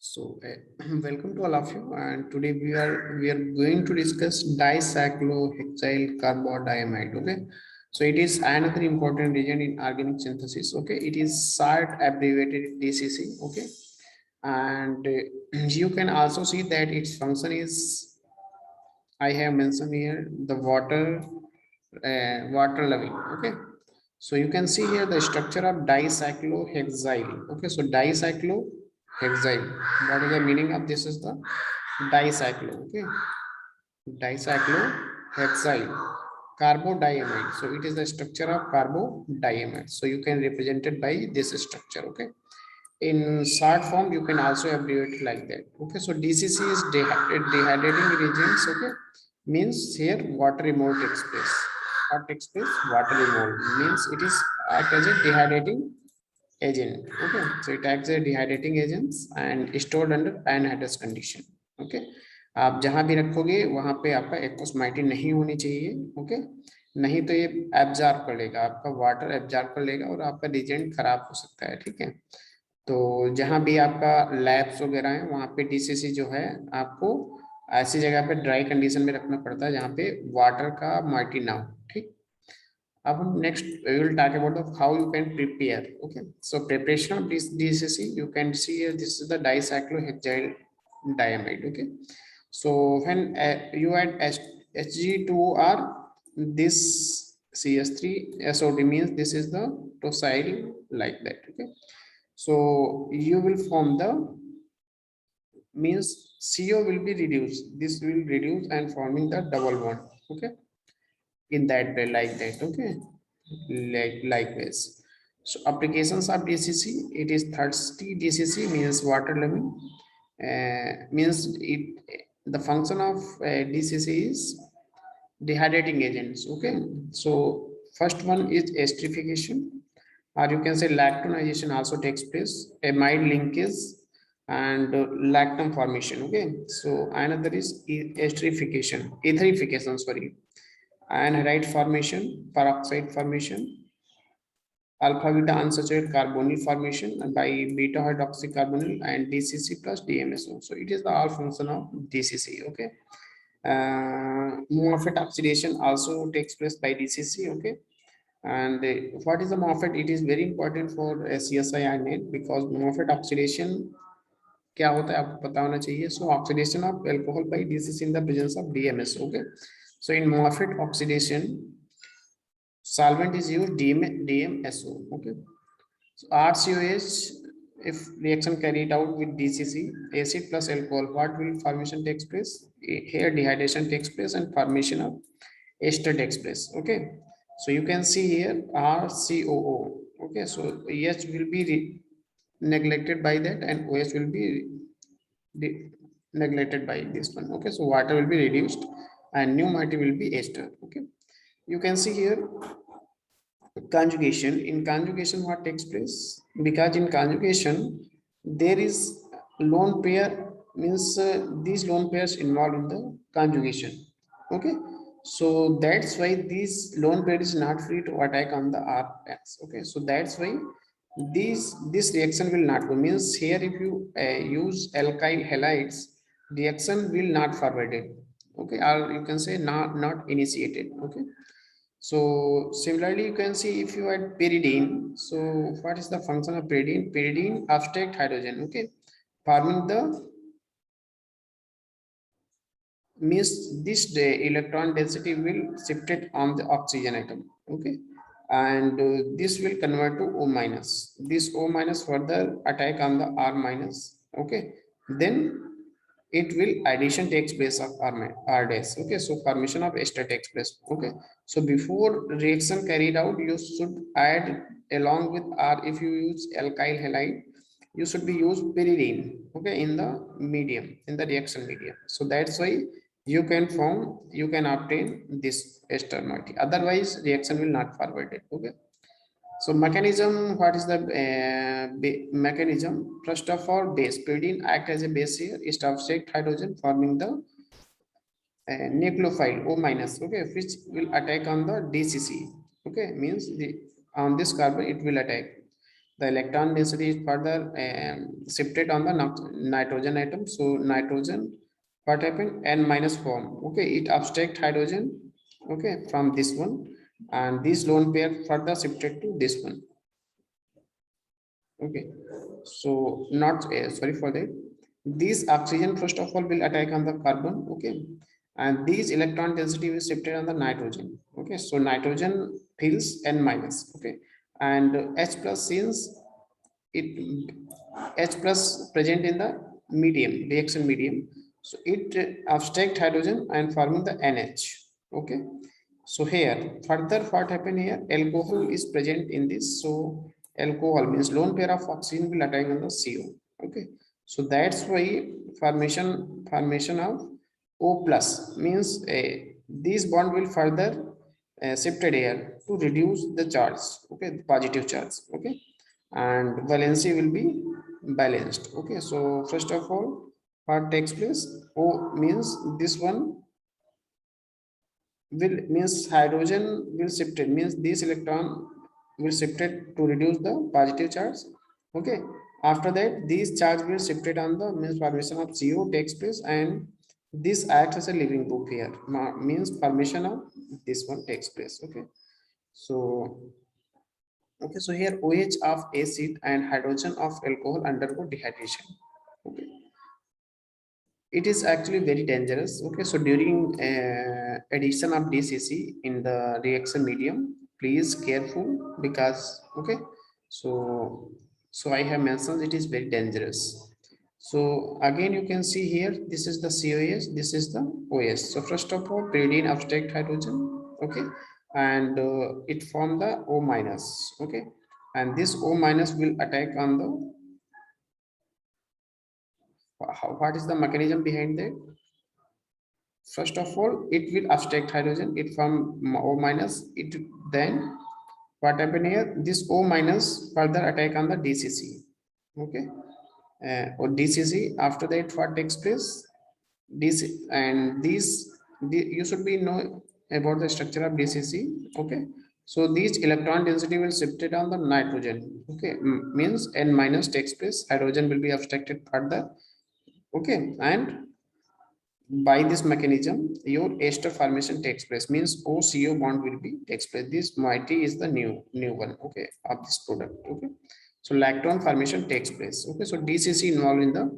So, welcome to all of you. And today we are going to discuss dicyclohexyl carbodiamide. Okay, so it is another important region in organic synthesis. Okay, it is short abbreviated DCC. Okay, and you can also see that its function is I have mentioned here the water level. Okay, so you can see here the structure of dicyclohexyl. Okay, so dicyclohexyl. What is the meaning of this? Is the dicyclo. Okay, dicyclohexyl carbodiamide. So it is the structure of carbodiamide. So you can represent it by this structure. Okay, in short form you can also abbreviate it like that. Okay, so DCC is dehydrating reagents. Okay, means here water removal takes place. What takes place? Water removal means it is act as a dehydrating agent. Okay, so it acts as a dehydrating agents and stored under anhydrous condition. Okay, आप जहां भी रखोगे वहां पे आपका aqueous नहीं होनी चाहिए. ओके, नहीं तो ये एब्जॉर्ब कर लेगा, आपका वाटर एब्जॉर्ब कर लेगा और आपका रिएजेंट खराब हो सकता है. ठीक है, तो जहां भी आपका लैब्स वगैरह है वहां पे डीसीसी जो है आपको ऐसी जगह पे ड्राई कंडीशन में रखना पड़ता है जहां पे वाटर का मॉइटी ना हो. ठीक, अब हम next we will talk about the how you can prepare. Okay, so preparation of this DCC you can see here this is the dicyclohexyl diamide. Okay, so when you add Hg2R, this CS3SO3 means this is the tosyl like that. Okay, so you will form the means CO will be reduced, this will reduce and forming the double bond. Okay, in that way like that. Okay, likewise. So applications of DCC, it is thirsty DCC means water level. Means it the function of DCC is dehydrating agents. Okay, so first one is esterification, or you can say lactonization also takes place, amide linkage and lactam formation. Okay, so another is etherification, sorry, anhydride formation, peroxide formation, alpha beta unsaturated carbonyl formation by beta hydroxycarbonyl and DCC plus DMSO. So it is the all function of DCC. Okay, Moffatt oxidation also takes place by DCC. Okay, and what is the Moffatt? It is very important for CSI iron because Moffatt oxidation क्या होता है आपको पता होना चाहिए. So oxidation of alcohol by DCC in the presence of DMS. Okay, so in Moffatt oxidation solvent is used DMSO. Okay, so RCOH, if reaction carried out with DCC, acid plus alcohol, what will formation takes place? Here dehydration takes place and formation of ester takes place. Okay, so you can see here RCOO. Okay, so H will be neglected by that and OH will be neglected by this one. Okay, so water will be reduced and new moiety will be ester. Okay, you can see here conjugation. In conjugation what takes place, because in conjugation there is lone pair means these lone pairs involved in the conjugation. Okay, so that's why this lone pair is not free to attack on the R pairs. Okay, so that's why this reaction will not go, means here if you use alkyl halides, reaction will not forwarded. Okay, or you can say not initiated. Okay, so similarly, you can see if you add pyridine. So what is the function of pyridine? Pyridine abstract hydrogen. Okay, forming the means this electron density will shifted on the oxygen atom. Okay, and this will convert to O minus. This O minus further attack on the R minus. Okay, then it will addition takes place of R dash. Okay, so formation of ester takes place. Okay, so before reaction carried out, you should add along with R. If you use alkyl halide, you should be use pyridine. Okay, in the medium, in the reaction medium. So that's why you can obtain this ester moiety. Otherwise, reaction will not forward it. Okay. So mechanism, what is the mechanism? First of all, base. Pyridine act as a base here, is substrate hydrogen forming the nucleophile O minus. Okay, which will attack on the DCC. Okay, means the on this carbon it will attack. the electron density is further shifted on the nitrogen atom. So nitrogen, what happened? N minus form. Okay, it abstract hydrogen. Okay, from this one, and this lone pair further shifted to this one. Okay, so not sorry for that. This oxygen first of all will attack on the carbon. Okay, and these electron density will shifted on the nitrogen. Okay, so nitrogen feels N minus. Okay, and H plus, since it H plus present in the medium, reaction medium, so it abstract hydrogen and forming the NH. Okay, so here further what happen here, alcohol is present in this. So alcohol means lone pair of oxygen will attack on the CO. Okay, so that's why formation of O plus means this bond will further shifted here to reduce the charge. Okay, the positive charge. Okay, and valency will be balanced. Okay, so first of all, what takes place? O means this one will means hydrogen will shifted, means this electron will shifted to reduce the positive charge. Okay, after that this charge will shifted on the means formation of CO takes place, and this acts as a living group here, means formation of this one takes place. Okay, so okay, so here OH of acid and hydrogen of alcohol undergo dehydration. Okay, it is actually very dangerous. Okay, so during addition of DCC in the reaction medium, please careful, because okay, so I have mentioned it is very dangerous. So again, you can see here, this is the COS, this is the OS. So first of all, pyridine abstract hydrogen. Okay, and it form the O minus. Okay, and this O minus will attack on the, what is the mechanism behind that? First of all, it will abstract hydrogen, it from O minus, it then what happen here, this O minus further attack on the DCC. Okay, or DCC, after that what takes place, DC, and you should be know about the structure of DCC. Okay, so these electron density will shifted on the nitrogen. Okay, means N minus takes place, hydrogen will be abstracted further. Okay, and by this mechanism your ester formation takes place, means OCO bond will be takes place. This moiety is the new one. Okay, of this product. Okay, so lactone formation takes place. Okay, so DCC involved in the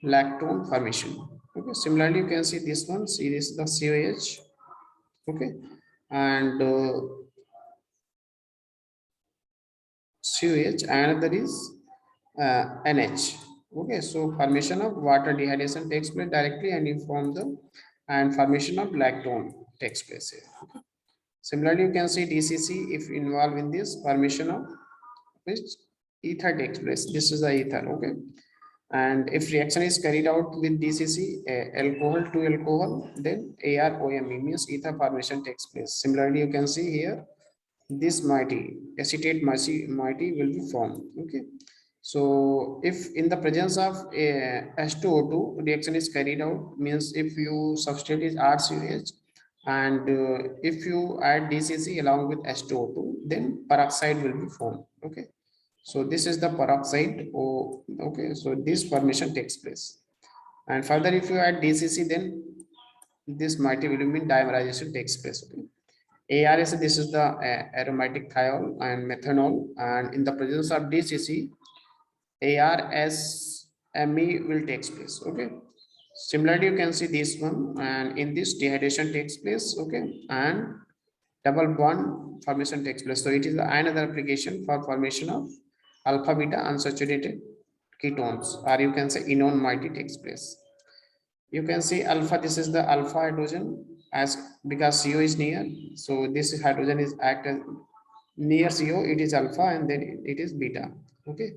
lactone formation. Okay, similarly you can see this one, see this is the COH. Okay, and COH, another is NH. Okay, so formation of water dehydration takes place directly, and you form the, and formation of lactone takes place here. Okay. Similarly, you can see DCC if involved in this formation of which ether takes place. This is the ether. Okay, and if reaction is carried out with DCC, alcohol to alcohol, then AROME means ether formation takes place. Similarly, you can see here this moiety, acetate moiety will be formed. Okay, so if in the presence of H2O2 reaction is carried out, means if you substrate is RCOH, and if you add DCC along with H2O2, then peroxide will be formed. Okay, so this is the peroxide. Oh, okay, so this formation takes place, and further if you add DCC, then this moiety will mean dimerization takes place. Okay, ARS, this is the aromatic thiol and methanol, and in the presence of DCC, ARSME will takes place. Okay, similarly you can see this one, and in this dehydration takes place. Okay, and double bond formation takes place. So it is another application for formation of alpha beta unsaturated ketones, or you can say enone moiety takes place. You can see alpha, this is the alpha hydrogen, as because CO is near, so this hydrogen is act as near CO, it is alpha, and then it is beta. Okay,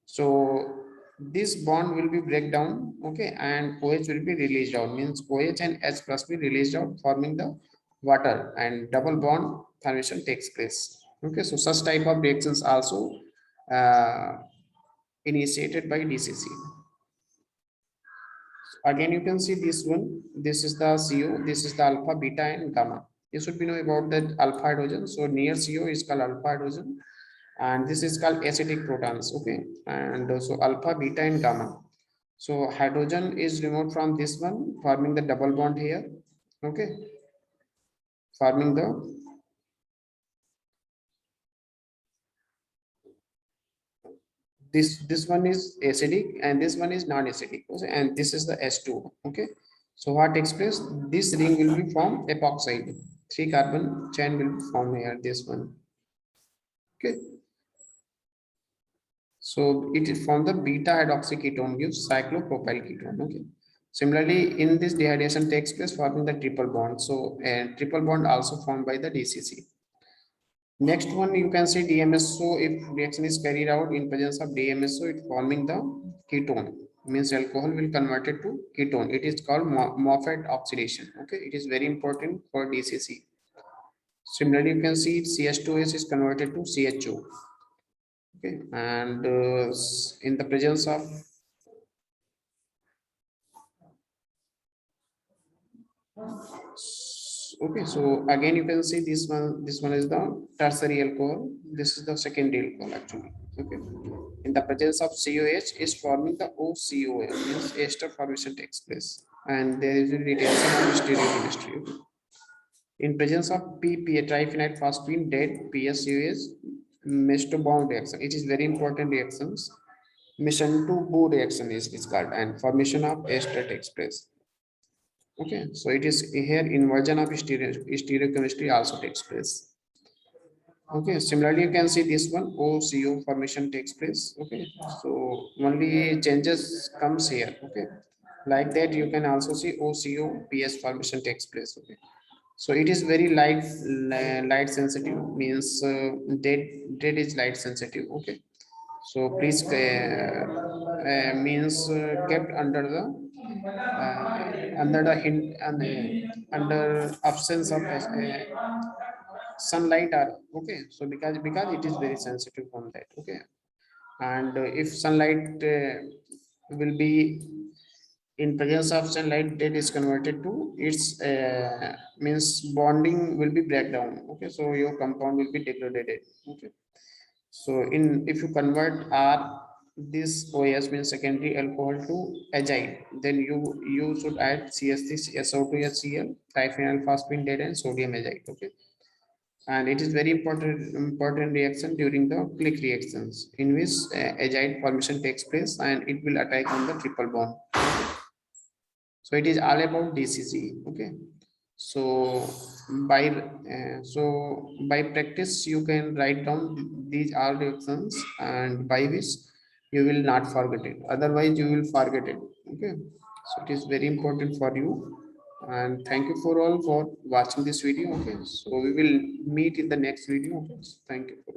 so this bond will be break down. Okay, and OH will be released out, means OH and H plus be released out, forming the water, and double bond formation takes place. Okay, so such type of reactions also uh, initiated by DCC. Again, you can see this one, this is the CO, this is the alpha, beta, and gamma. You should be know about that alpha hydrogen. So near CO is called alpha hydrogen, and this is called acidic protons. Okay, and so alpha, beta, and gamma. So hydrogen is removed from this one, forming the double bond here. Okay, forming the this one is acidic and this one is non-acidic. Okay, and this is the S2. Okay, so what takes place? This ring will be formed epoxide. 3 carbon chain will be formed here. This one. Okay, so it is from the beta hydroxy ketone gives cyclopropyl ketone. Okay. Similarly, in this dehydration takes place forming the triple bond. So a triple bond also formed by the DCC. Next one you can see DMSO. If reaction is carried out in presence of DMSO, it forming the ketone. Means alcohol will convert it to ketone. It is called Moffat oxidation. Okay, it is very important for DCC. Similarly, you can see CH2S is converted to CHO. Okay, and in the presence of okay, so again you can see this one is the tertiary alcohol, this is the secondary alcohol actually. Okay, in the presence of COH is forming the OCOH, means ester formation takes place, and there is a retention of stereochemistry. Okay. In presence of PPA, triphenyl phosphine dead PSUS mestobound reaction, it is very important reactions. Mission to Bohr reaction is called, and formation of ester takes place. Okay, so it is here inversion of stereochemistry also takes place. Okay, similarly you can see this one OCO formation takes place. Okay, so only changes comes here. Okay, like that you can also see OCO PS formation takes place. Okay, so it is very light sensitive, means dead is light sensitive. Okay, so please means kept under the hint and under absence of sunlight are okay. So because it is very sensitive from that. Okay, and if sunlight will be in presence of sunlight, that is converted to its means bonding will be breakdown. Okay, so your compound will be degraded. Okay, so in if you convert R this OS means secondary alcohol to azide, then you should add CH3 SO2 HCl, triphenyl phosphine dead, and sodium azide. Okay, and it is very important reaction during the click reactions in which azide formation takes place and it will attack on the triple bond. So it is all about DCC. Okay, so by practice you can write down these all reactions, and by which you will not forget it, otherwise you will forget it. Okay, so it is very important for you, and thank you for all for watching this video. Okay, so we will meet in the next video. Okay, thank you for